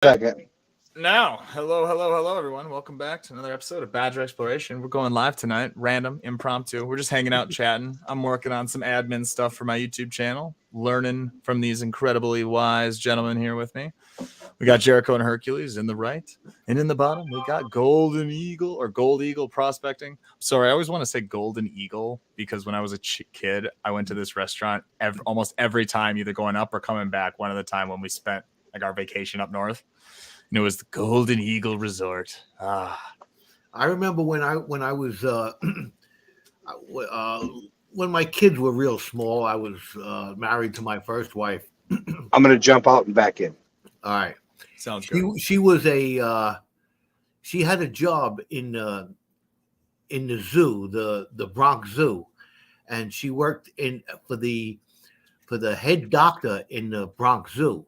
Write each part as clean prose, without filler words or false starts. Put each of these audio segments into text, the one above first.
Second. Now, hello, everyone. Welcome back to another episode of Badger Exploration. We're going live tonight, random, impromptu. We're just hanging out, chatting. I'm working on some admin stuff for my YouTube channel, learning from these incredibly wise gentlemen here with me. We got Jericho and Hercules in the right, and in the bottom, we got Golden Eagle or Gold Eagle Prospecting. Sorry, I always want to say Golden Eagle because when I was a kid, I went to this restaurant almost every time, either going up or coming back. One of the time when we spent like our vacation up north. And it was the Golden Eagle Resort. I remember when I was when my kids were real small. I was married to my first wife. I'm going to jump out and back in. All right, sounds good. She was she had a job in the zoo, the Bronx Zoo, and she worked for the head doctor in the Bronx Zoo.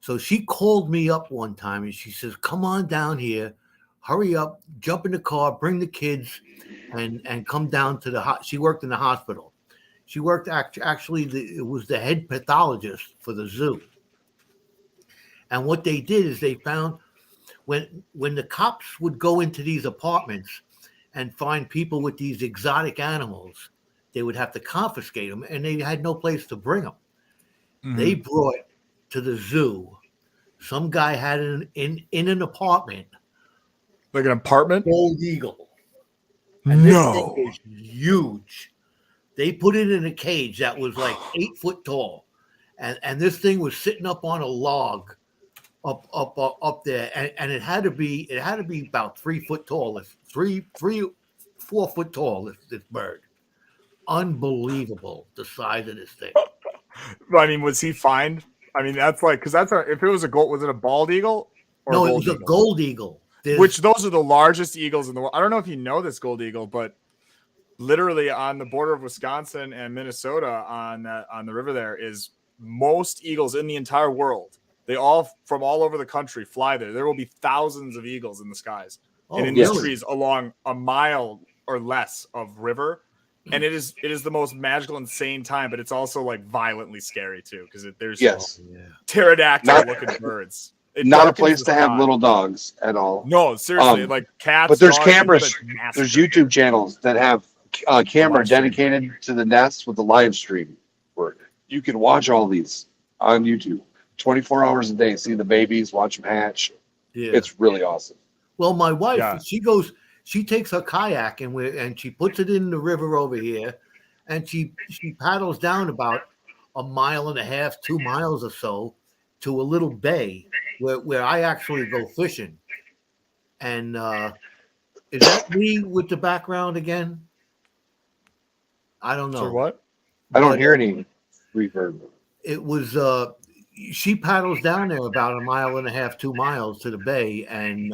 So she called me up one time and she says, "Come on down here, hurry up, jump in the car, bring the kids, and come down to the." She worked in the hospital. She worked actually. It was the head pathologist for the zoo. And what they did is they found when the cops would go into these apartments and find people with these exotic animals, they would have to confiscate them, and they had no place to bring them. Mm-hmm. They brought to the zoo. Some guy had in an apartment. Like an apartment? Gold Eagle. And this thing is huge. They put it in a cage that was like 8 foot tall. And this thing was sitting up on a log up there. And it had to be about 3 foot tall. 4 foot tall, this bird. Unbelievable, the size of this thing. I mean, was he fined? I mean, that's like, because if it was a gold, was it a bald eagle? No, it was a gold eagle. Which those are the largest eagles in the world. I don't know if you know this gold eagle, but literally on the border of Wisconsin and Minnesota on the river there is most eagles in the entire world. They all from all over the country fly there. There will be thousands of eagles in the skies and in these trees along a mile or less of river. And it is the most magical, insane time, but it's also like violently scary too because there's pterodactyl looking birds. Not a place to have little dogs at all. No, seriously, like cats. But there's cameras. There's YouTube channels that have a camera dedicated to the nests with the live stream. Where you can watch all these on YouTube, 24 hours a day. See the babies, watch them hatch. Yeah. It's really awesome. Well, my wife, she takes her kayak and she puts it in the river over here, and she paddles down about 1.5 miles, 2 miles or so to a little bay where I actually go fishing. And is that me with the background again? I don't know. For what? I don't hear any reverb. It was she paddles down there about 1.5 miles, 2 miles to the bay, and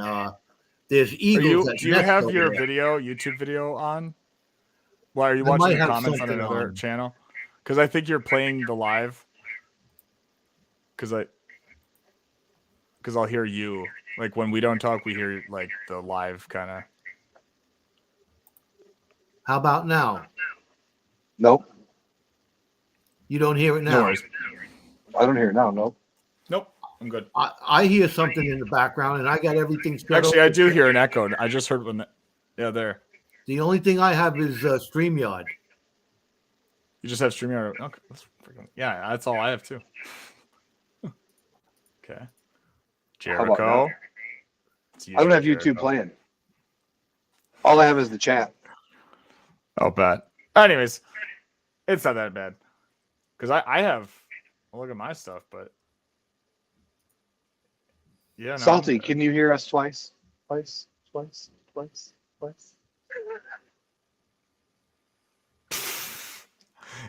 there's eagles. Do you have your YouTube video on? Why are you watching the comments on another channel? Because I think you're playing the live. Because I'll hear you. Like when we don't talk, we hear like the live kind of. How about now? Nope. You don't hear it now? No, I don't hear it now. Nope. I'm good. I hear something in the background, and I got everything straight. Actually, I do hear an echo. I just heard when. Yeah, there. The only thing I have is StreamYard. You just have StreamYard. Okay, that's all I have too. Okay. Jericho. I don't have YouTube playing. All I have is the chat. Oh, bad. Anyways, it's not that bad because I have. I'll look at my stuff, but. Yeah, Salty, can you hear us twice? Twice.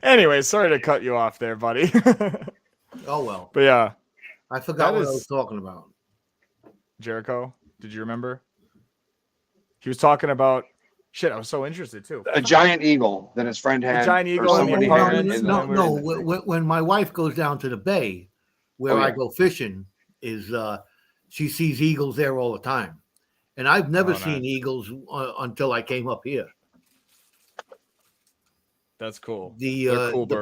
Anyway, sorry to cut you off there, buddy. Oh, well. But yeah. I forgot what I was talking about. Jericho, did you remember? He was talking about shit. I was so interested too. A giant eagle that his friend had. A giant eagle in the apartment. No. When my wife goes down to the bay, where I go fishing, is she sees eagles there all the time, and I've never seen eagles until I came up here. That's cool. The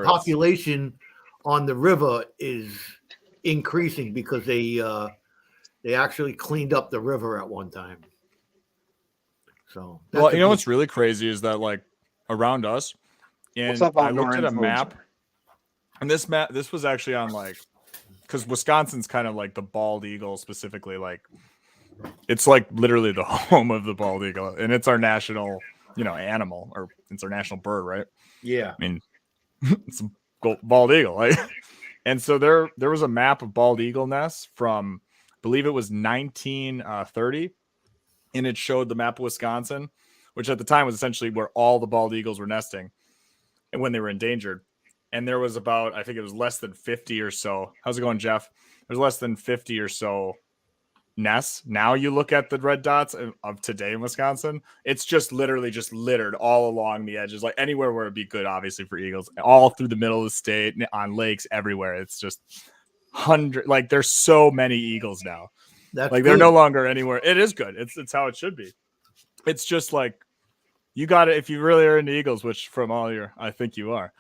population on the river is increasing because They actually cleaned up the river at one time. So that's Well, a you know good- what's really crazy is that like around us, What's and up, I outdoor looked at a influencer? map, and this was actually on like, because Wisconsin's kind of like the bald eagle specifically, like it's like literally the home of the bald eagle, and it's our national, animal, or it's our national bird, right? Yeah. I mean, it's a bald eagle, like, and so there was a map of bald eagle nests from, I believe it was 1930, and it showed the map of Wisconsin, which at the time was essentially where all the bald eagles were nesting, and when they were endangered. And there was about, I think it was less than 50 or so. How's it going, Jeff? There's less than 50 or so nests. Now you look at the red dots of today in Wisconsin, it's just literally just littered all along the edges, like anywhere where it'd be good, obviously, for eagles, all through the middle of the state, on lakes, everywhere. It's just like there's so many eagles now. That's like good. they're no longer anywhere. It is good. It's how it should be. It's just like, you got it. If you really are into eagles, which from all I think you are,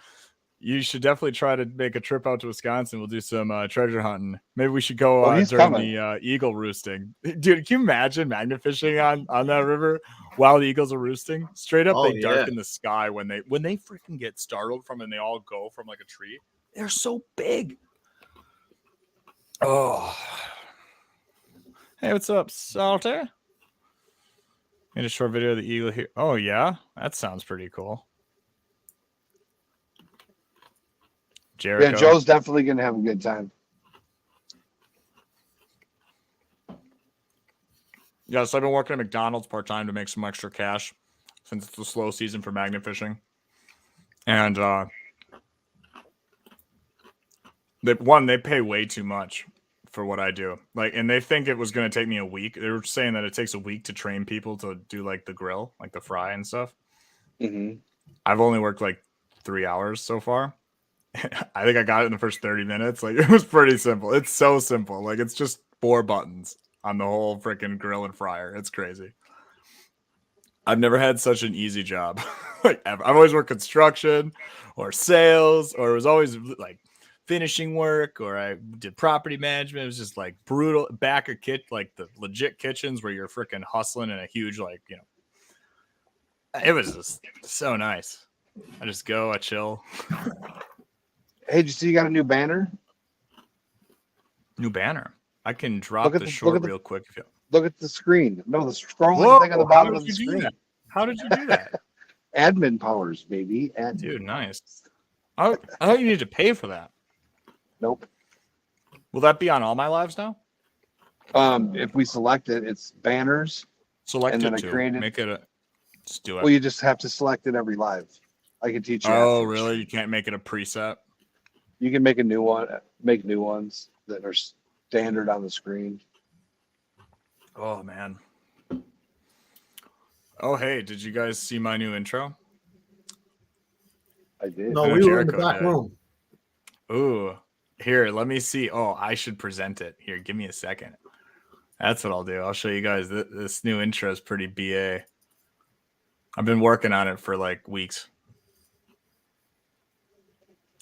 you should definitely try to make a trip out to Wisconsin. We'll do some treasure hunting. Maybe we should go He's during coming. the eagle roosting. Dude, can you imagine magnet fishing on that river while the eagles are roosting? Straight up, Oh, they darken the sky when they freaking get startled from, and they all go from like a tree. They're so big. Oh, hey, what's up, Salter? Made a short video of the eagle here. Oh yeah, that sounds pretty cool. Jericho. Yeah, Joe's definitely gonna have a good time. Yeah, so I've been working at McDonald's part-time to make some extra cash since it's the slow season for magnet fishing. And they pay way too much for what I do. Like, and they think it was going to take me a week. They were saying that it takes a week to train people to do like the grill, like the fry and stuff. Mm-hmm. I've only worked like 3 hours so far. I think I got it in the first 30 minutes. Like, it was pretty simple. It's so simple. Like, it's just 4 buttons on the whole freaking grill and fryer. It's crazy. I've never had such an easy job. Like, ever. I've always worked construction or sales, or it was always like finishing work, or I did property management. It was just like brutal back of like the legit kitchens where you're freaking hustling in a huge, like, it was just so nice. I just go, I chill. Hey, did you see you got a new banner? New banner. I can drop the short real quick if you look at the screen. No, the scrolling Whoa, thing on the how bottom did of the you do screen. that? How did you do that? Admin powers, baby. Admin. Dude, nice. I thought you needed to pay for that. Nope. Will that be on all my lives now? If we select it, it's banners. Select And it then I too. created- Make it let's do it. Well, you just have to select it every live. I can teach you. Oh, after. really? You can't make it a preset? You can make a new one. Make new ones that are standard on the screen. Oh, man. Oh, hey, did you guys see my new intro? I did. No, I know we were in the Jericho back did. room. Ooh, here, let me see. Oh, I should present it. Here, give me a second. That's what I'll do. I'll show you guys. This new intro is pretty BA. I've been working on it for like weeks.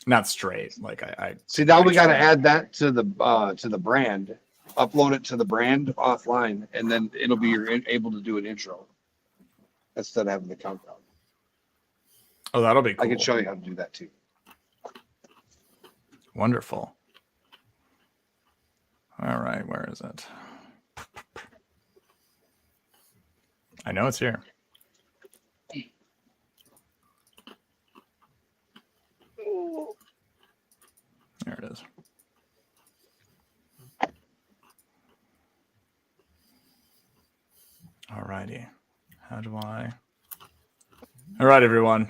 Not straight. Like I See, now we got to try. add that to the brand. Upload it to the brand offline, and then it'll be able to do an intro instead of having the countdown. Oh, that'll be cool. I can show you how to do that too. Wonderful. All right, where is it? I know it's here. There it is. All righty. How do I? All right, everyone.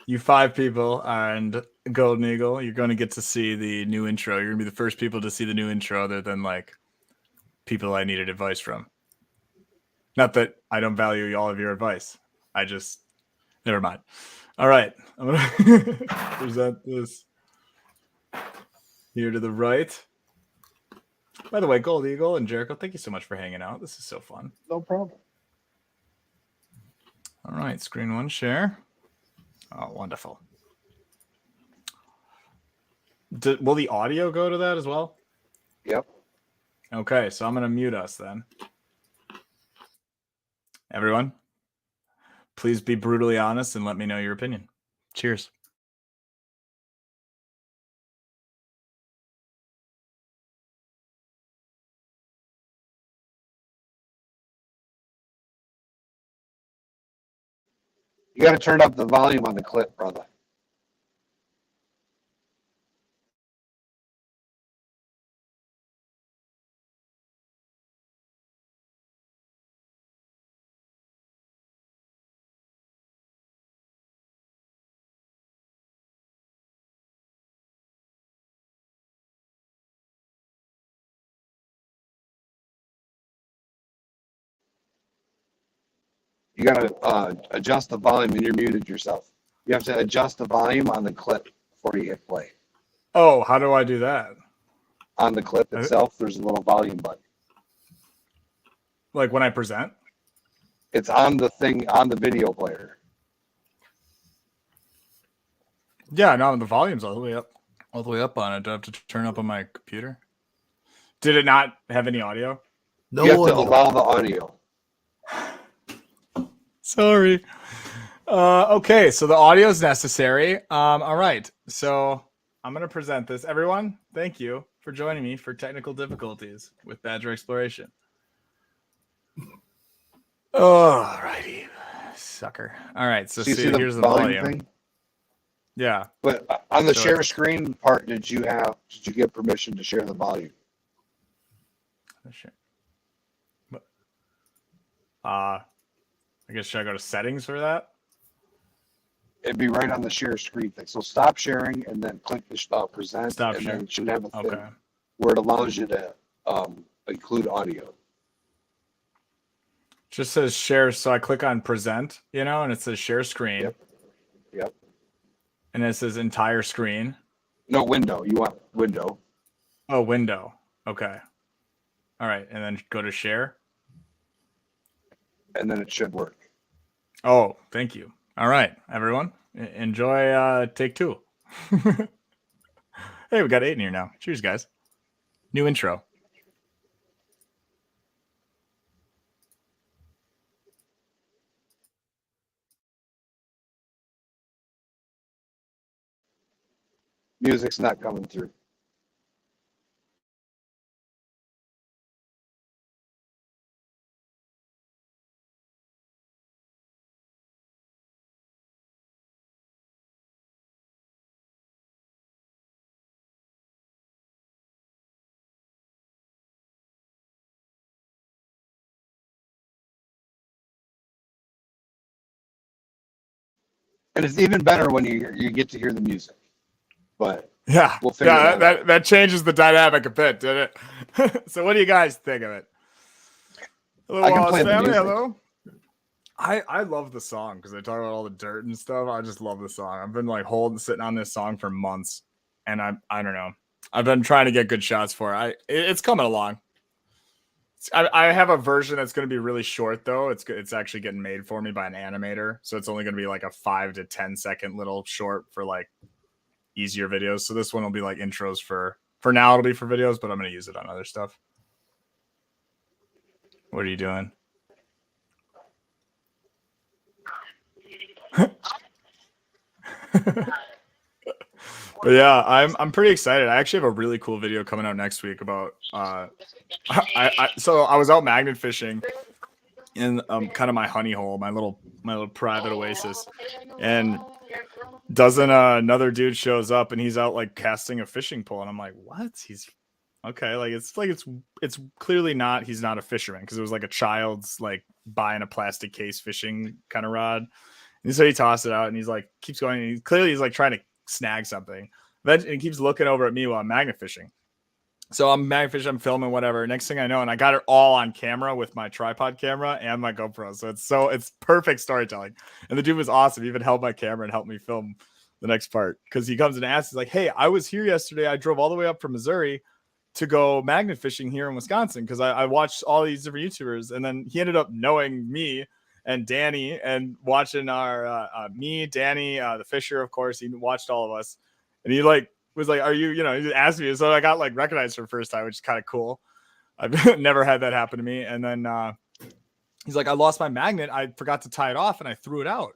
You 5 people and Golden Eagle, you're going to get to see the new intro. You're going to be the first people to see the new intro other than like people I needed advice from. Not that I don't value all of your advice. I just, never mind. All right. I'm going to present this here to the right. By the way, Gold Eagle and Jericho, thank you so much for hanging out. This is so fun. No problem. All right. Screen 1 share. Oh, wonderful. Will the audio go to that as well? Yep. Okay, so I'm going to mute us then. Everyone, please be brutally honest and let me know your opinion. Cheers. You got to turn up the volume on the clip, brother. You got to adjust the volume, and you're muted yourself. You have to adjust the volume on the clip before you hit play. Oh, how do I do that? On the clip itself, there's a little volume button. Like when I present? It's on the thing, on the video player. Yeah, no, the volume's all the way up. All the way up on it. Do I have to turn up on my computer? Did it not have any audio? No You have to audio. allow the audio. Sorry. Okay, so the audio is necessary. All right. So I'm going to present this. Everyone, thank you for joining me for technical difficulties with Badger Exploration. Oh, righty. Sucker. All right, so See here's the volume. thing? Yeah. But on the So share screen part, did you get permission to share the volume? I guess should I go to settings for that? It'd be right on the share screen thing. So stop sharing and then click the present. Stop and sharing. then it should have a thing Okay. where it allows you to include audio. Just says share. So I click on present, and it says share screen. Yep. And it says entire screen. No, window. You want window. Oh, window. Okay. All right. And then go to share. And then it should work. Oh, thank you. All right, everyone. Enjoy take 2. Hey, we got 8 in here now. Cheers, guys. New intro. Music's not coming through. And it's even better when you get to hear the music. But Yeah, we'll figure that out. that changes the dynamic a bit, did it? So what do you guys think of it? Hello, I can Wallace play the family. music. Hello. I love the song because they talk about all the dirt and stuff. I just love the song. I've been like sitting on this song for months, and I don't know. I've been trying to get good shots for it. It's coming along. I have a version that's going to be really short though. It's actually getting made for me by an animator, so it's only going to be like a 5 to 10 second little short for like easier videos. So this one will be like intros for now. It'll be for videos, but I'm going to use it on other stuff. What are you doing? But yeah, I'm pretty excited. I actually have a really cool video coming out next week about so I was out magnet fishing in kind of my honey hole, my little private oasis, and doesn't another dude shows up and he's out like casting a fishing pole, and I'm like, what? He's okay, like it's clearly not, he's not a fisherman, because it was like a child's like buying a plastic case fishing kind of rod. And so he tossed it out and he's like, keeps going. And he's like trying to snag something. Then he keeps looking over at me while I'm magnet fishing. So I'm magnet fishing, I'm filming, whatever. Next thing I know, and I got it all on camera with my tripod camera and my GoPro. So it's perfect storytelling. And the dude was awesome. He even held my camera and helped me film the next part. Because he comes and asks, he's like, hey, I was here yesterday. I drove all the way up from Missouri to go magnet fishing here in Wisconsin because I watched all these different YouTubers. And then he ended up knowing me and Danny and watching our me, Danny, the Fisher, of course. He watched all of us, and he like was like, "Are you?" He asked me, so I got like recognized for the first time, which is kind of cool. I've never had that happen to me. And then he's like, I lost my magnet. I forgot to tie it off and I threw it out.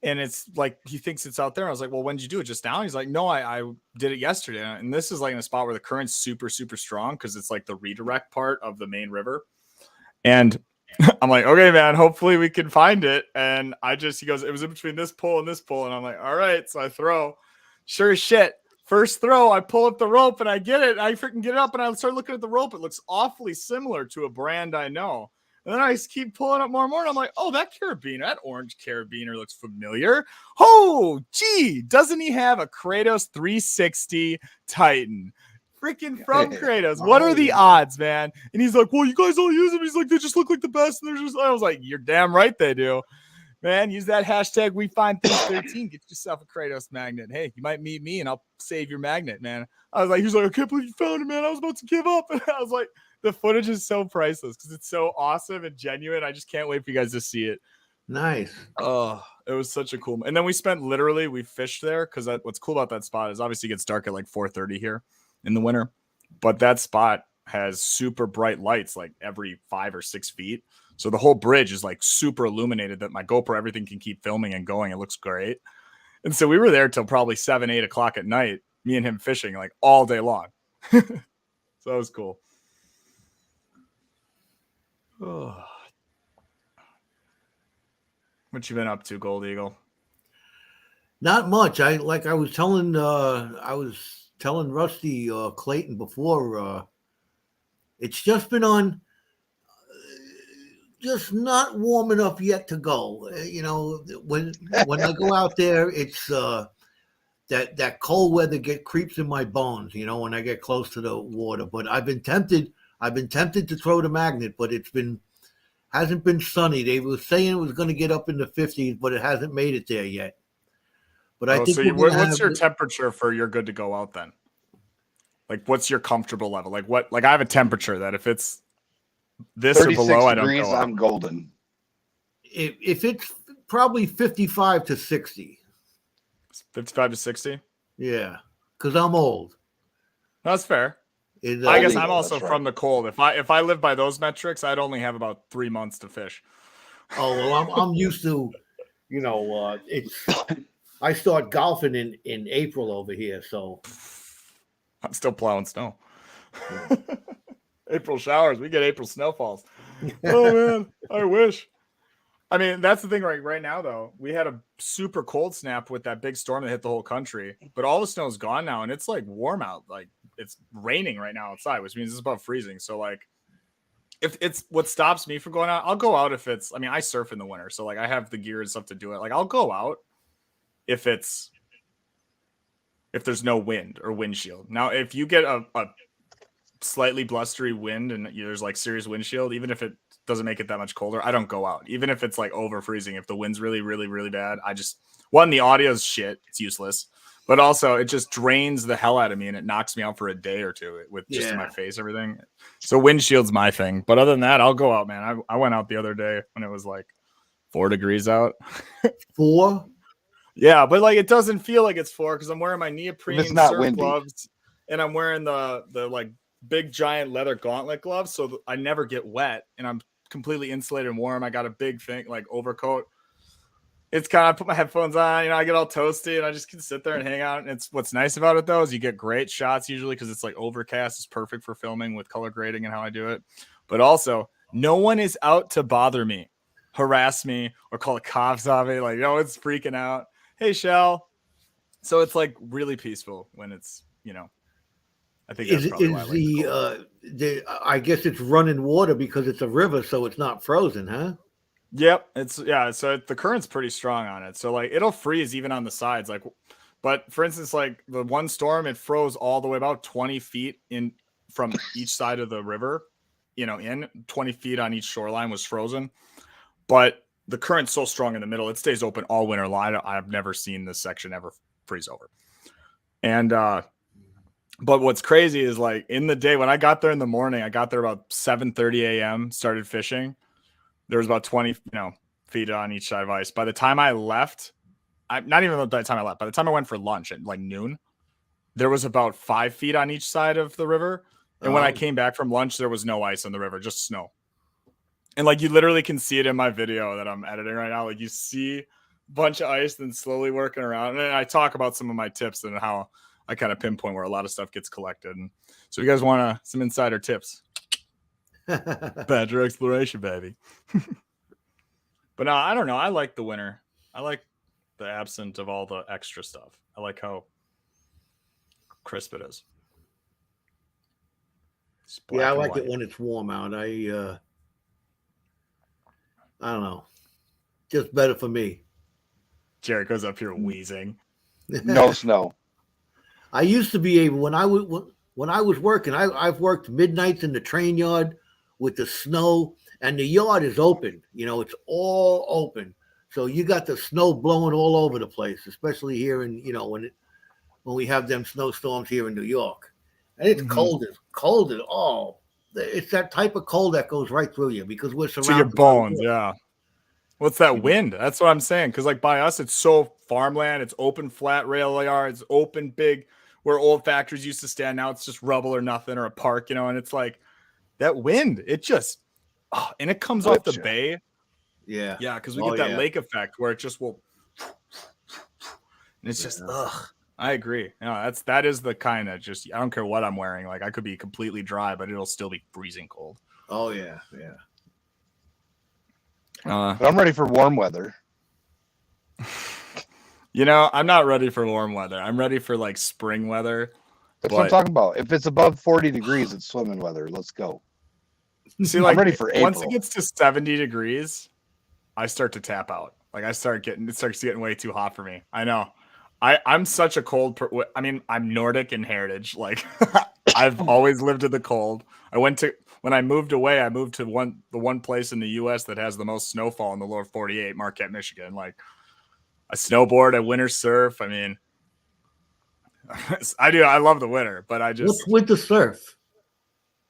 And it's like, he thinks it's out there. I was like, well, when did you do it? Just now? He's like, no, I did it yesterday. And this is like in a spot where the current's super, super strong because it's like the redirect part of the main river. And I'm like, okay, man, hopefully we can find it. And he goes, it was in between this pole and this pole. And I'm like, all right. So I throw. Sure as shit. First throw, I pull up the rope and I get it. I freaking get it up and I start looking at the rope. It looks awfully similar to a brand I know. And then I just keep pulling up more and more. And I'm like, oh, that carabiner, that orange carabiner looks familiar. Oh, gee, doesn't he have a Kratos 360 Titan? Freaking from Kratos. What are the odds, man? And he's like, well, you guys all use them. He's like, they just look like the best. And I was like, you're damn right they do. Man, use that hashtag WeFindThings13. Get yourself a Kratos magnet. Hey, you might meet me and I'll save your magnet, man. I was like, he's like, I can't believe you found it, man. I was about to give up. And I was like, the footage is so priceless because it's so awesome and genuine. I just can't wait for you guys to see it. Nice. Oh, it was such a cool. And then we fished there because what's cool about that spot is obviously it gets dark at like 4:30 here in the winter, but that spot has super bright lights like every 5 or 6 feet. So the whole bridge is like super illuminated that my GoPro, everything can keep filming and going. It looks great. And so we were there till probably 7, 8 o'clock at night, me and him fishing like all day long. So that was cool. Oh. What you been up to, Gold Eagle? Not much. I was telling Rusty Clayton before. It's just been on, just not warm enough yet to go. When I go out there, it's that cold weather creeps in my bones. When I get close to the water. But I've been tempted to throw the magnet, but hasn't been sunny. They were saying it was going to get up in the 50s, but it hasn't made it there yet. But I think what's your temperature for you're good to go out then? Like, what's your comfortable level? Like I have a temperature that if it's this or below, I don't go out. I'm golden. If it's probably 55 to 60. 55 to 60? Yeah, because I'm old. That's fair. I guess I'm also from the cold. If I live by those metrics, I'd only have about 3 months to fish. Oh well, I'm used to, I start golfing in April over here, so I'm still plowing snow. April showers. We get April snowfalls. Oh man, I wish. I mean, that's the thing right now, though. We had a super cold snap with that big storm that hit the whole country, but all the snow is gone now, and it's like warm out. Like it's raining right now outside, which means it's above freezing. So like, if it's what stops me from going out, I'll go out if it's. I mean, I surf in the winter, so like I have the gear and stuff to do it. Like I'll go out if there's no wind or windshield. Now, if you get a slightly blustery wind and there's like serious windshield, even if it doesn't make it that much colder, I don't go out. Even if it's like over freezing, if the wind's really, really, really bad, the audio is shit. It's useless. But also it just drains the hell out of me and it knocks me out for a day or two with just in my face, everything. So windshield's my thing. But other than that, I'll go out, man. I went out the other day when it was like 4 degrees out. 4? Yeah, but like it doesn't feel like it's 4 because I'm wearing my neoprene surf gloves and I'm wearing the like big giant leather gauntlet gloves, so I never get wet and I'm completely insulated and warm. I got a big thing like overcoat. It's kind of, I put my headphones on, I get all toasty and I just can sit there and hang out. And it's what's nice about it though is you get great shots usually because it's like overcast. It's perfect for filming with color grading and how I do it. But also, no one is out to bother me, harass me, or call the cops on me. Like, it's freaking out. Hey, Shell. So it's like really peaceful when it's, I think that's probably why I guess it's running water because it's a river, so it's not frozen, huh? Yep. So the current's pretty strong on it. So like it'll freeze even on the sides. Like, but for instance, like the one storm, it froze all the way about 20 feet in from each side of the river, in 20 feet on each shoreline was frozen. But the current's so strong in the middle, it stays open all winter long. I've never seen this section ever freeze over. And, but what's crazy is like in the day when I got there in the morning, I got there about 7:30 a.m., started fishing. There was about 20, feet on each side of ice. By the time I left, by the time I went for lunch at like noon, there was about 5 feet on each side of the river. And when I came back from lunch, there was no ice on the river, just snow. And like you literally can see it in my video that I'm editing right now. Like you see a bunch of ice, then slowly working around. And I talk about some of my tips and how I kind of pinpoint where a lot of stuff gets collected. And so you guys want some insider tips? Badger exploration, baby. But no, I don't know. I like the winter. I like the absence of all the extra stuff. I like how crisp it is. Yeah, I like it when it's warm out. I don't know. Just better for me. Jared goes up here wheezing. No snow. I used to be able when I was working. I've worked midnights in the train yard with the snow, and the yard is open. You know, it's all open, so you got the snow blowing all over the place. Especially here in when we have them snowstorms here in New York, and it's cold as all. It's that type of cold that goes right through you because we're surrounded to your bones. Yeah. What's that wind? That's what I'm saying. Because like by us, it's so farmland. It's open, flat rail yards, open, big. Where old factories used to stand. Now it's just rubble or nothing or a park, and it's like that wind. It just, and it comes off the bay. Yeah, yeah, because we get that lake effect where it just will, and it's just I agree. That is the kind that just I don't care what I'm wearing. Like I could be completely dry, but it'll still be freezing cold. Oh yeah. But I'm ready for warm weather. I'm not ready for warm weather. I'm ready for like spring weather. That's what I'm talking about. If it's above 40 degrees, it's swimming weather. Let's go. See, like I'm ready for April. Once it gets to 70 degrees, I start to tap out. Like it starts getting way too hot for me. I know. I'm such a cold. I'm Nordic in heritage. Like I've always lived in the cold. When I moved away, I moved to the one place in the U.S. that has the most snowfall in the lower 48, Marquette, Michigan. Like I snowboard, I winter surf. I mean, I do. I love the winter, but I just what's winter surf?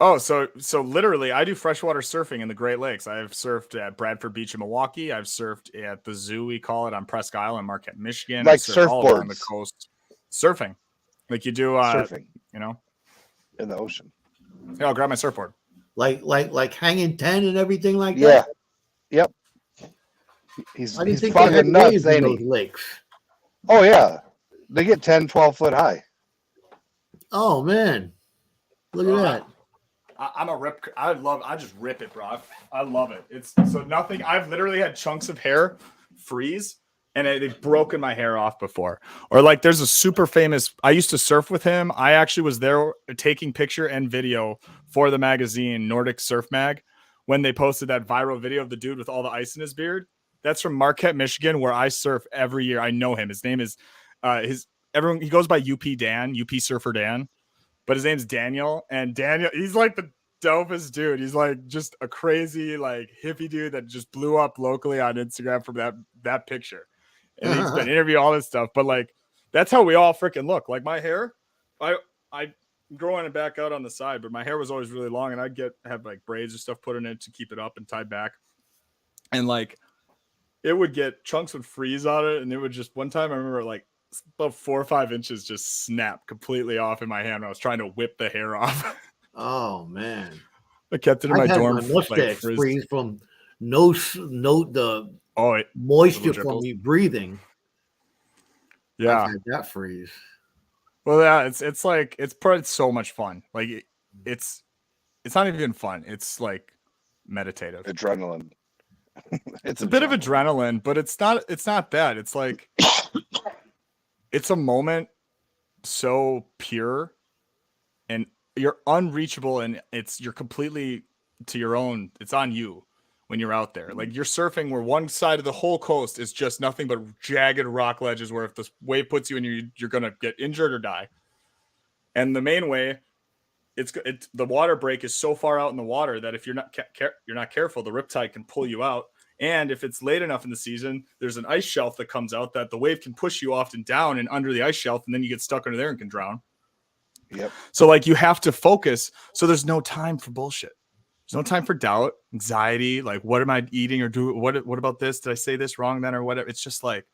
Oh, so literally, I do freshwater surfing in the Great Lakes. I've surfed at Bradford Beach in Milwaukee. I've surfed at the zoo, we call it, on Presque Isle, Marquette, Michigan. Like surfed all surfboards along the coast, surfing, like you do, surfing, in the ocean. Yeah, I'll grab my surfboard. Like hanging 10 and everything like that. Yeah. Yep. He's fucking nuts, ain't those he? lakes. Oh yeah, they get 10, 12 foot high. Oh man, look at that. I'm a rip. I just rip it, bro. I love it. It's so nothing. I've literally had chunks of hair freeze and they've broken my hair off before. Or like there's a super famous, I used to surf with him. I actually was there taking picture and video for the magazine Nordic Surf Mag when they posted that viral video of the dude with all the ice in his beard. That's from Marquette, Michigan, where I surf every year. I know him. His name is he goes by UP Surfer Dan. But his name's Daniel, and Daniel, he's like the dopest dude. He's like just a crazy like hippie dude that just blew up locally on Instagram from that picture. And he's been interviewing all this stuff, but like that's how we all freaking look. Like my hair, I growing it back out on the side, but my hair was always really long, and I'd have like braids or stuff put in it to keep it up and tied back. And like it would get chunks would freeze on it, and it would just one time I remember like about 4 or 5 inches just snapped completely off in my hand when I was trying to whip the hair off. Oh man, I kept it in my dorm. My mustache freeze from the moisture from me breathing. Yeah, I've had that freeze. Well, yeah, it's like it's so much fun. Like it's not even fun. It's like meditative. Adrenaline. It's a bit of adrenaline, but it's not bad. It's like it's a moment so pure and you're unreachable, and you're completely to your own. It's on you when you're out there. Like you're surfing where one side of the whole coast is just nothing but jagged rock ledges where if the wave puts you in, you're going to get injured or die. And the main way, the water break is so far out in the water that if you're not careful, the riptide can pull you out. And if it's late enough in the season, there's an ice shelf that comes out that the wave can push you often down and under the ice shelf, and then you get stuck under there and can drown. Yep. So like you have to focus. So there's no time for bullshit. There's no time for doubt, anxiety. Like, what am I eating or do? What about this? Did I say this wrong then or whatever? It's just like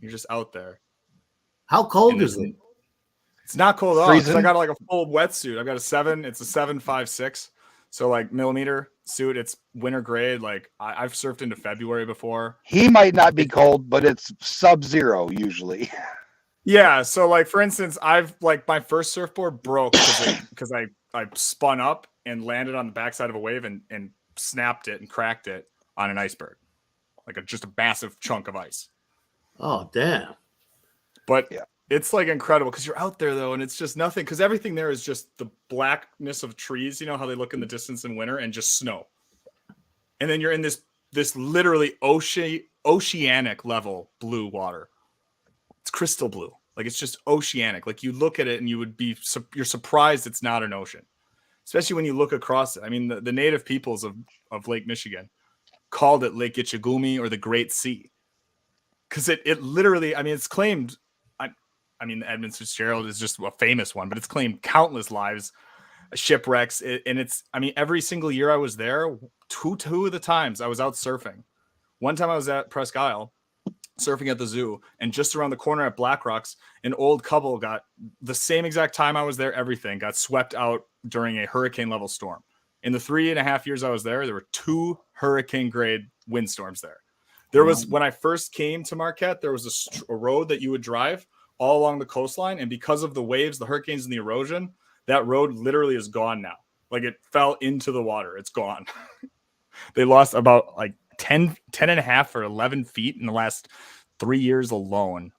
you're just out there. How cold is it? It's not cold at all. 'Cause I Freezing? got like a full wetsuit. I got it's a 7.56. So like millimeter suit. It's winter grade. Like I've surfed into February before. He might not be cold, but it's sub-zero usually. Yeah. So like for instance, I've like my first surfboard broke because I spun up and landed on the backside of a wave and snapped it and cracked it on an iceberg, like just a massive chunk of ice. Oh, damn. But Yeah. it's like incredible because you're out there though, and it's just nothing because everything there is just the blackness of trees. You know how they look in the distance in winter, and just snow. And then you're in this literally oceanic level blue water. It's crystal blue, like it's just oceanic. Like you look at it and you're surprised it's not an ocean, especially when you look across it. I mean, the native peoples of Lake Michigan called it Lake Ichigumi or the Great Sea because it literally. I mean, it's claimed. I mean, the Edmund Fitzgerald is just a famous one, but it's claimed countless lives, shipwrecks. And it's, I mean, every single year I was there, two of the times I was out surfing. One time I was at Presque Isle surfing at the zoo, and just around the corner at Black Rocks, an old couple got the same exact time I was there. Everything got swept out during a hurricane level storm. In the 3.5 years I was there were 2 hurricane grade windstorms there. There was, when I first came to Marquette, there was a road that you would drive all along the coastline, and because of the waves, the hurricanes, and the erosion, that road literally is gone now. Like it fell into the water. It's gone. They lost about like 10 and a half or 11 feet in the last 3 years alone.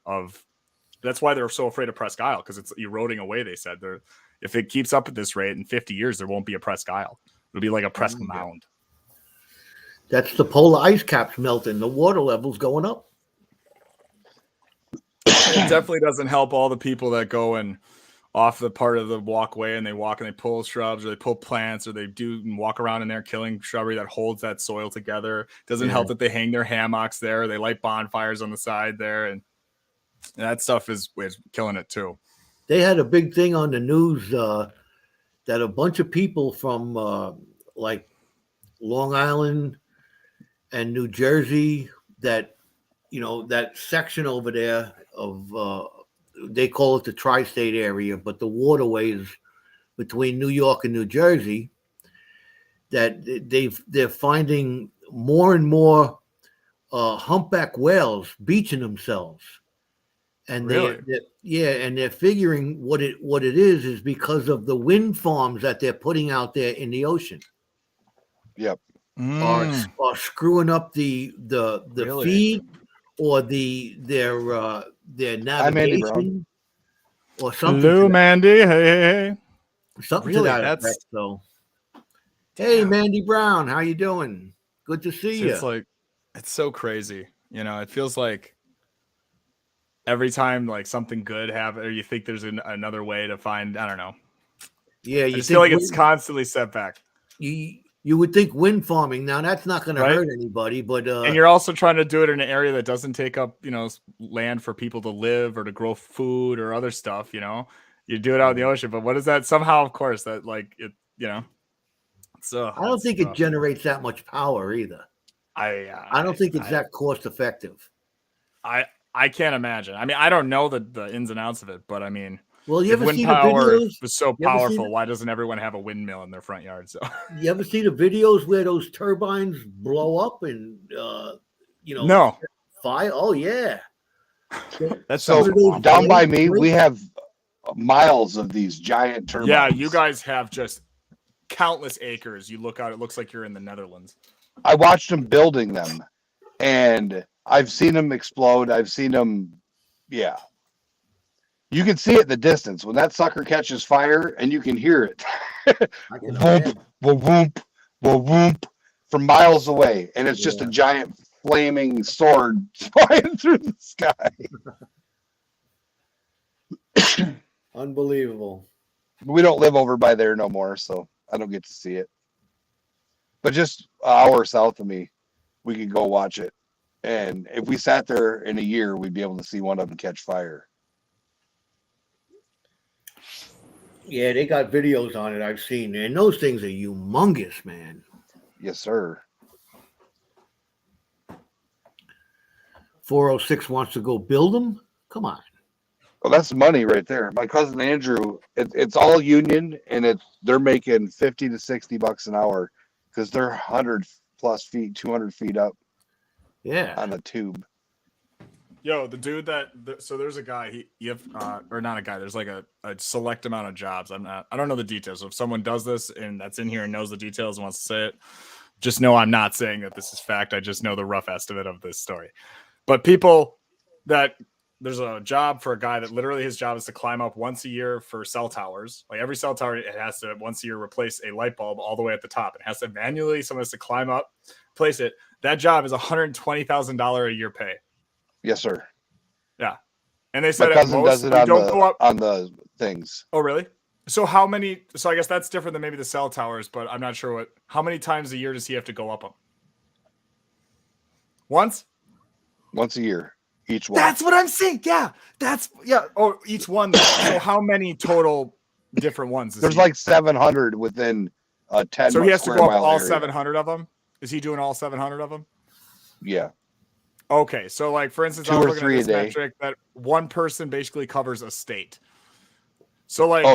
That's why they're so afraid of Presque Isle, because it's eroding away. They said if it keeps up at this rate in 50 years, there won't be a Presque Isle. It'll be like a Presque Mound. That's the polar ice caps melting. The water level's going up. It definitely doesn't help all the people that go and off the part of the walkway and they walk and they pull shrubs or they pull plants or they do and walk around in there killing shrubbery that holds that soil together. Doesn't help that they hang their hammocks there. They light bonfires on the side there, and that stuff is killing it too. They had a big thing on the news that a bunch of people from like Long Island and New Jersey, that that section over there of they call it the tri-state area, but the waterways between New York and New Jersey, that they're finding more and more humpback whales beaching themselves. And Really? they're figuring what it is because of the wind farms that they're putting out there in the ocean. Yep. Are screwing up the Really? feed or their navigation or something. Hello, Mandy. Hey. Something Really? to that effect. So, hey, Mandy Brown, how you doing? Good to see you. It's like, it's so crazy. It feels like every time like something good happens, or you think there's another way to find, I don't know. Yeah, I just feel like it's constantly set back. You would think wind farming. Now that's not going to hurt anybody, but and you're also trying to do it in an area that doesn't take up, land for people to live or to grow food or other stuff. You do it out in the ocean, but what is that? Somehow, of course, that like it, So I don't think it generates that much power either. I don't think it's that cost effective. I can't imagine. I mean, I don't know the ins and outs of it, but I mean, well, you ever wind see the power videos? was so powerful, why doesn't everyone have a windmill in their front yard? So you ever see the videos where those turbines blow up and no fire? Oh yeah. That's so down by me, we have miles of these giant turbines. Yeah, you guys have just countless acres. You look out, it looks like you're in the Netherlands. I watched them building them, and I've seen them explode. I've seen them, yeah. You can see it in the distance when that sucker catches fire, and you can hear it. Whoop, whoop, whoop, from miles away, and it's just a giant flaming sword flying through the sky. Unbelievable. We don't live over by there no more, so I don't get to see it. But just an hour south of me, we could go watch it. And if we sat there in a year, we'd be able to see one of them catch fire. Yeah, they got videos on it I've seen, and those things are humongous, man. Yes, sir. 406 wants to go build them? Come on. Well, that's money right there. My cousin Andrew, it's all union, and they're making 50 to $60 an hour because they're 100+ feet, 200 feet up Yeah. on the tube. Yo, the dude so there's a guy, or not a guy, there's like a select amount of jobs. I don't know the details. So if someone does this and that's in here and knows the details and wants to say it, just know I'm not saying that this is fact. I just know the rough estimate of this story. But there's a job for a guy that literally his job is to climb up once a year for cell towers. Like every cell tower, it has to once a year replace a light bulb all the way at the top. It has to someone has to climb up, place it. That job is $120,000 a year pay. Yes, sir. Yeah. And they said My cousin does it on the things. Oh, really? So how many? So I guess that's different than maybe the cell towers, but I'm not sure how many times a year does he have to go up them? Once a year, each one. That's what I'm saying. Yeah. Oh, each one. So how many total different ones? There's like 700 within 10. So he has to go up all area. 700 of them. Is he doing all 700 of them? Yeah. Okay, so like for instance, 2 I was or looking 3 at this a day. metric that one person basically covers a state. So like,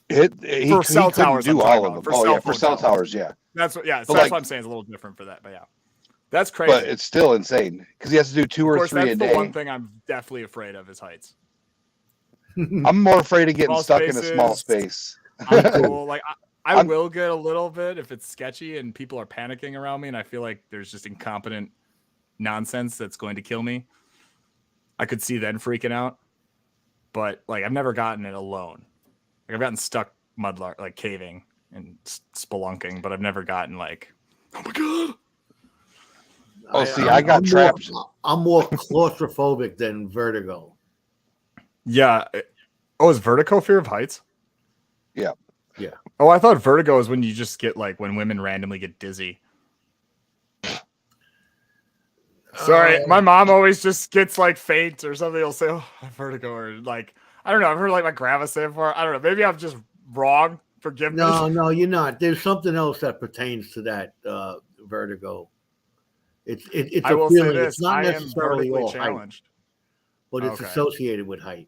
for cell towers, do all of them. For cell towers, yeah. That's what I'm saying. It's a little different for that, but yeah, that's crazy. But it's still insane because he has to do 2 or 3 a day. The one thing I'm definitely afraid of is heights. I'm more afraid of getting stuck in a small space. I'm cool. Like I will get a little bit if it's sketchy and people are panicking around me, and I feel like there's just incompetent nonsense that's going to kill me. I could see then freaking out, but like I've never gotten it alone. Like I've gotten stuck like caving and spelunking, but I've never gotten like, oh my god. I got trapped. I'm more claustrophobic than vertigo. Yeah. Oh, is vertigo fear of heights? Yeah. Yeah. Oh, I thought vertigo is when you just get like when women randomly get dizzy. Sorry, my mom always just gets like faint or something. Will say, "Oh, I have vertigo," or like I don't know. I've heard like my grandma say it before. I don't know. Maybe I'm just wrong. Forgive me. No, you're not. There's something else that pertains to that vertigo. It's a feeling. It's not necessarily all challenged, but it's associated with height.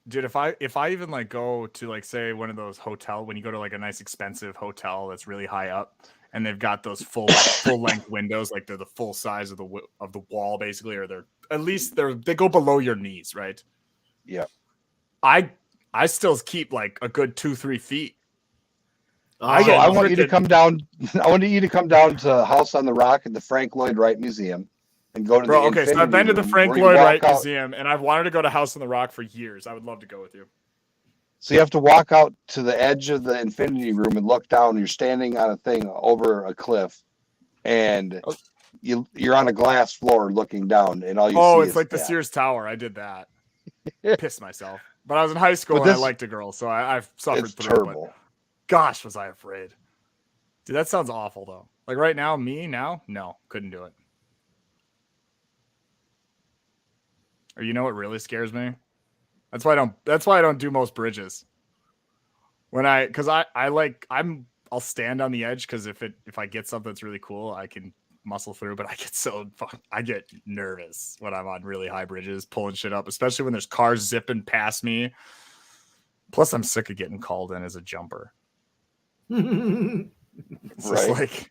Dude, if I even like go to like say one of those when you go to like a nice expensive hotel that's really high up and they've got those full length windows, like they're the full size of the wall basically, or they go below your knees, right? Yeah. I still keep like a good 2-3 feet. I want you to come down. I want you to come down to House on the Rock at the Frank Lloyd Wright Museum and go to the so I've been to the Frank Lloyd Wright Museum and I've wanted to go to House on the Rock for years. I would love to go with you. So you have to walk out to the edge of the Infinity Room and look down. You're standing on a thing over a cliff, and you're on a glass floor looking down, and all you see is it's like the Sears Tower. I did that. Pissed myself. But I was in high school and I liked a girl, so I've suffered through it. But gosh, was I afraid. Dude, that sounds awful, though. Like right now, no, couldn't do it. Or you know what really scares me? That's why I don't do most bridges. I'll stand on the edge because if I get something that's really cool, I can muscle through, but I get nervous when I'm on really high bridges pulling shit up, especially when there's cars zipping past me. Plus I'm sick of getting called in as a jumper. It's just like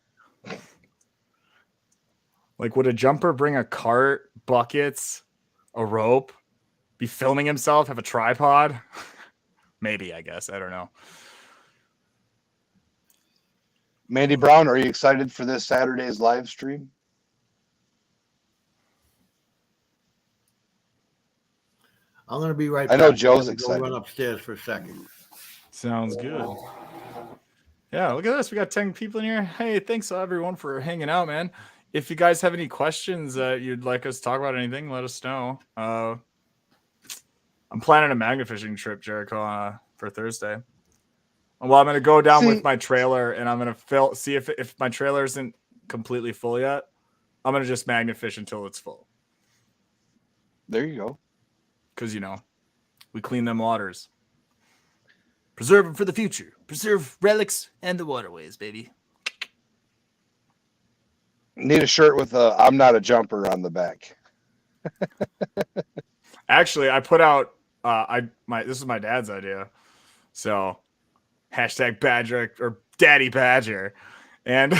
would a jumper bring a cart, buckets, a rope, be filming himself, have a tripod? Maybe, I guess. I don't know. Mandy Brown, are you excited for this Saturday's live stream? I'm going to be right back. I know Joe's excited. Go run upstairs for a second. Sounds good. Yeah, look at this. We got 10 people in here. Hey, thanks everyone for hanging out, man. If you guys have any questions that you'd like us to talk about anything, let us know. I'm planning a magnet fishing trip, Jericho, for Thursday. Well, I'm going to go down with my trailer, and I'm going to see if my trailer isn't completely full yet. I'm going to just magnet fish until it's full. There you go. Because, we clean them waters. Preserve them for the future. Preserve relics and the waterways, baby. Need a shirt with I'm not a jumper on the back. Actually, I put out this is my dad's idea. So hashtag Badger or Daddy Badger. And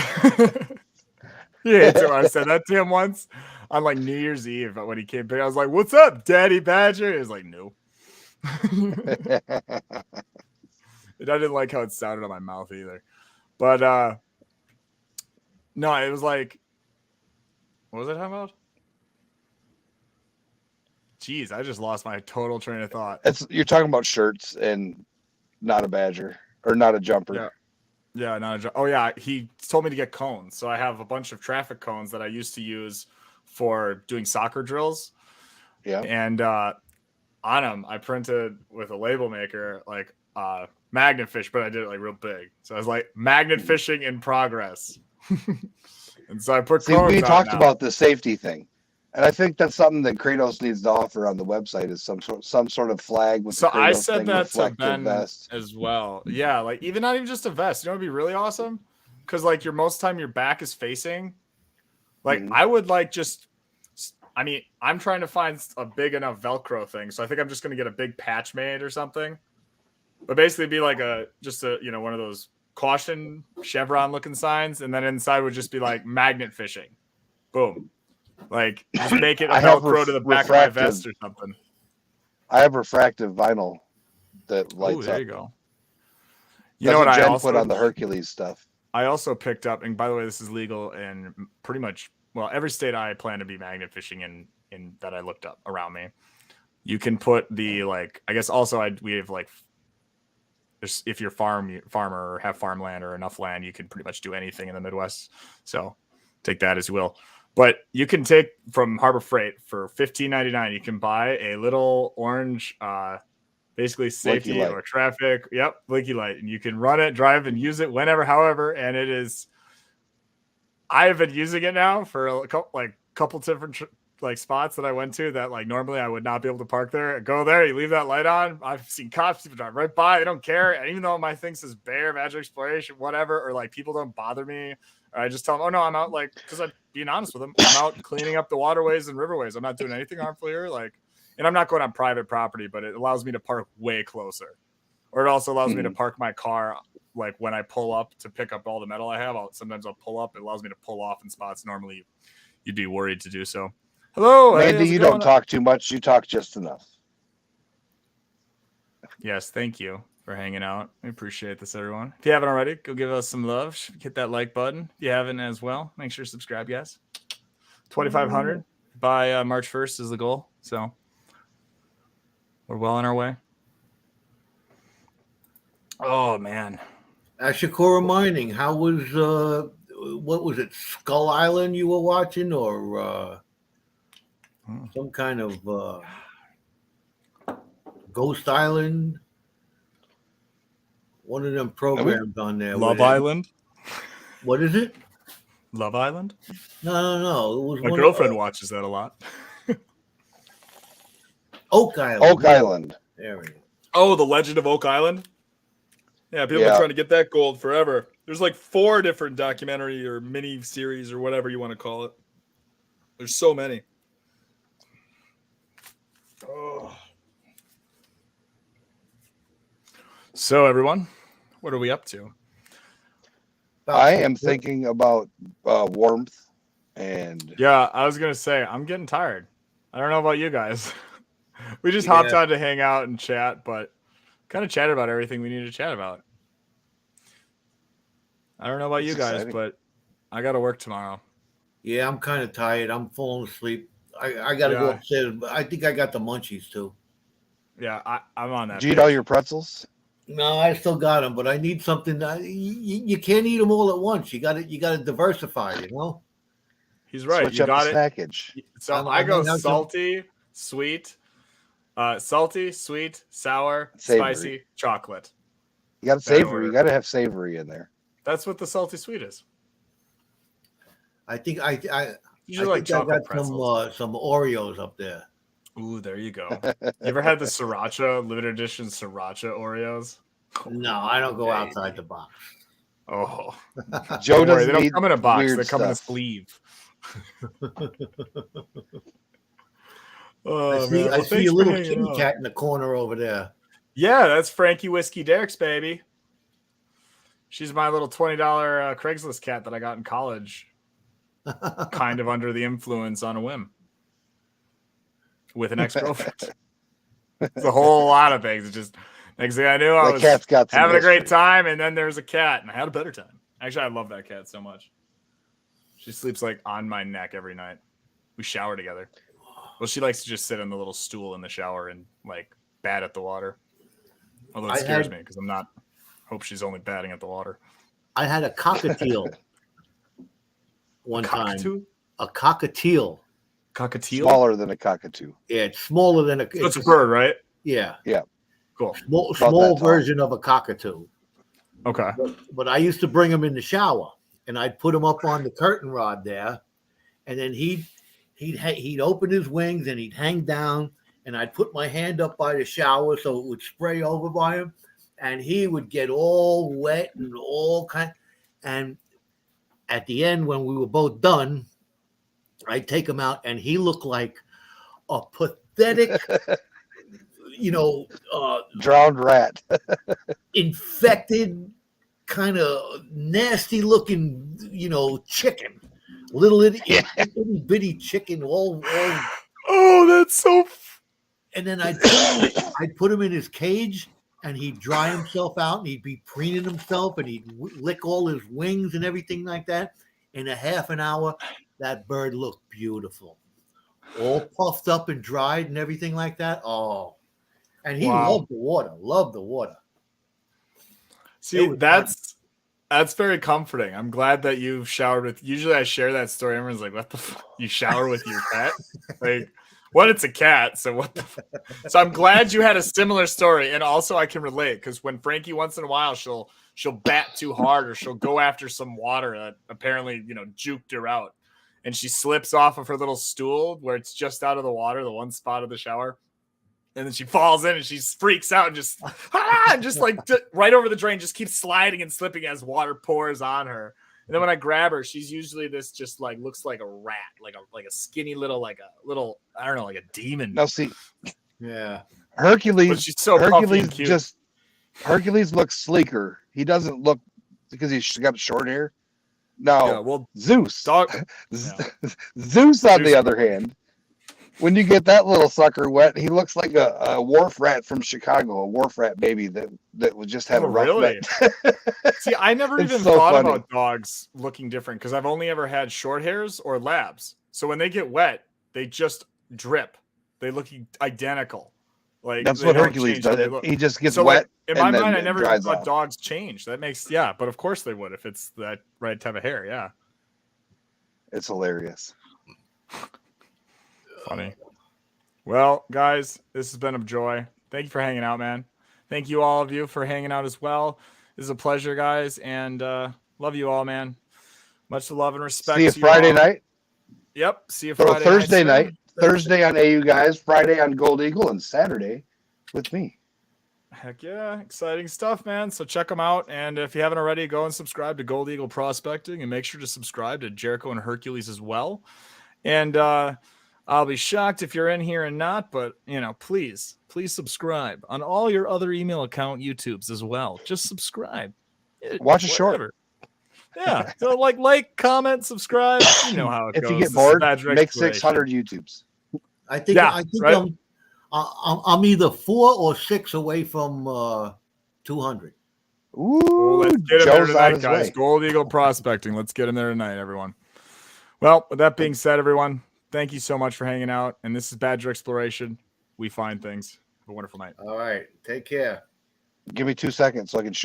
yeah, so I said that to him once on like New Year's Eve when he came back. I was like, "What's up, Daddy Badger?" He was like, "No." And I didn't like how it sounded on my mouth either. But no, it was like, what was I talking about? Jeez, I just lost my total train of thought. You're talking about shirts and not a badger or not a jumper. Yeah. Yeah, not a jumper. Oh yeah, he told me to get cones. So I have a bunch of traffic cones that I used to use for doing soccer drills. Yeah. And on them, I printed with a label maker like magnet fish, but I did it like real big. So I was like, magnet fishing in progress. And so I put cones we on talked now. about the safety thing. And I think that's something that Kratos needs to offer on the website is some sort of flag with So the Kratos I said thing, that to reflective Ben vest. as well. Yeah, like not even just a vest. You know, it'd be really awesome because like most time your back is facing. Like I would like just. I mean, I'm trying to find a big enough Velcro thing, so I think I'm just gonna get a big patch made or something. But basically, it'd be like one of those caution chevron looking signs, and then inside would just be like magnet fishing. Boom. Like just make it a Velcro to the back of my vest or something. I have refractive vinyl that lights up. There you go. You know what I also put on the Hercules stuff. I also picked up, and by the way, this is legal in pretty much every state I plan to be magnet fishing in that I looked up around me. You can put the I guess also we have if you're farmer or have farmland or enough land, you can pretty much do anything in the Midwest. So take that as you will. But you can take from Harbor Freight for $15.99. You can buy a little orange, basically safety or traffic. Yep, blinky light, and you can run it, drive, and use it whenever, however. And it is. I have been using it now for a couple different spots that I went to that normally I would not be able to park there. Go there, you leave that light on. I've seen cops people drive right by. They don't care, and even though my thing says Bear, Badger Exploration, whatever, or people don't bother me. I just tell them, oh no, I'm out because I'm being honest with them. I'm out cleaning up the waterways and riverways. I'm not doing anything harmful here. And I'm not going on private property, but it allows me to park way closer. Or it also allows me to park my car when I pull up to pick up all the metal I have. Sometimes I'll pull up. It allows me to pull off in spots normally you'd be worried to do so. Hello, Andy, you don't talk too much. You talk just enough. Yes, thank you for hanging out. We appreciate this, everyone. If you haven't already, go give us some love. Hit that like button. If you haven't as well, make sure to subscribe, guys. 2,500 by March 1st is the goal. So we're well on our way. Oh, man. Ashikora Mining, how was, what was it, Skull Island you were watching or some kind of Ghost Island? One of them programs on there. Love Island? What is it? Love Island? No. It was my girlfriend watches that a lot. Oak Island. Oak Island. There we go. Oh, The Legend of Oak Island? Yeah, people have been trying to get that gold forever. There's 4 different documentary or mini series or whatever you want to call it. There's so many. Oh. So, everyone, what are we up to? I am thinking about warmth and. Yeah, I was going to say, I'm getting tired. I don't know about you guys. We just hopped on to hang out and chat, but kind of chatted about everything we need to chat about. I don't know about you guys, but I got to work tomorrow. Yeah, I'm kind of tired. I'm falling asleep. I got to go upstairs. I think I got the munchies too. Yeah, I'm on that. Did you eat all your pretzels? No, I still got them, but I need something. You can't eat them all at once. You got to diversify. He's right. Switch you up got the it. Package. So I go salty, sweet, sour, savory. Spicy, chocolate. You got savory. You got to have savory in there. That's what the salty sweet is. I think I got some Oreos up there. Ooh, there you go. You ever had the Sriracha limited edition Sriracha Oreos? No, I don't go outside the box. Oh, Joe don't worry, they doesn't don't come in a box. They come in a stuff. sleeve. Oh, I man. Well, see thanks a for little hanging kitty out. cat in the corner over there. Yeah, that's Frankie Whiskey Derek's baby. She's my little $20 Craigslist cat that I got in college, kind of under the influence on a whim with an ex-girlfriend. It's a whole lot of things. It just next thing I knew, I That was cat's got some having a great history. time, and then there's a cat, and I had a better time. Actually, I love that cat so much. She sleeps like on my neck every night. We shower together. Well, she likes to just sit on the little stool in the shower and like bat at the water. Although it scares me because I'm not. Hope she's only batting at the water. I had a cockatiel one time. A cockatiel. Cockatiel? Smaller than a cockatoo. Yeah, it's smaller than a. It's a bird, right? Yeah. Yeah. Cool. Small version of a cockatoo. Okay. But I used to bring him in the shower, and I'd put him up on the curtain rod there, and then he'd open his wings and he'd hang down, and I'd put my hand up by the shower so it would spray over by him, and he would get all wet and all kind. And at the end, when we were both done, I'd take him out, and he looked like a pathetic, drowned rat. infected, kind of nasty looking, chicken, little itty bitty chicken, all. Oh, that's so. And then I'd put him in his cage, and he'd dry himself out, and he'd be preening himself, and he'd lick all his wings and everything like that. In a half an hour, that bird looked beautiful, all puffed up and dried and everything like that. Oh, and he loved the water. See, that's very comforting. I'm glad that you've showered with. Usually, I share that story. Everyone's like, "What the? You shower with your cat?" Like, what? It's a cat. So what the? So I'm glad you had a similar story, and also I can relate because when Frankie once in a while she'll bat too hard or she'll go after some water that apparently juked her out, and she slips off of her little stool where it's just out of the water, the one spot of the shower. And then she falls in and she freaks out and just right over the drain, just keeps sliding and slipping as water pours on her. And then when I grab her, she's usually this just like looks like a rat, like a skinny little, like a demon. Now see, yeah, Hercules. But she's so puffy and cute. Hercules looks sleeker. He doesn't look because he's got short hair. No, yeah, well, Zeus. Zeus, on the other hand. When you get that little sucker wet, he looks like a wharf rat from Chicago, a wharf rat baby that would just have a rough neck. See, I never even thought about dogs looking different because I've only ever had short hairs or labs. So when they get wet, they just drip. They look identical. Like that's what Hercules does. He just gets wet. In my mind, I never even thought dogs change. That makes but of course they would if it's that right type of hair. Yeah, it's hilarious. Funny. Well, guys, this has been a joy. Thank you for hanging out, man. Thank you all of you for hanging out as well. This is a pleasure, guys, and love you all, man. Much love and respect. See you Friday night. Yep. See you Friday Thursday night. Thursday on AU Guys, Friday on Gold Eagle, and Saturday with me. Heck yeah. Exciting stuff, man. So check them out. And if you haven't already, go and subscribe to Gold Eagle Prospecting and make sure to subscribe to Jericho and Hercules as well. And I'll be shocked if you're in here and not, but please subscribe on all your other email account YouTubes as well. Just subscribe. Watch a short. Yeah. So like, comment, subscribe. You know how it goes. If you get bored, make 600 YouTubes. I think right? I'm either 4 or 6 away from 200. Ooh, well, let's get in there tonight, guys. Gold Eagle Prospecting. Let's get in there tonight, everyone. Well, with that being said, everyone, thank you so much for hanging out. And this is Badger Exploration. We find things. Have a wonderful night. All right. Take care. Give me 2 seconds so I can show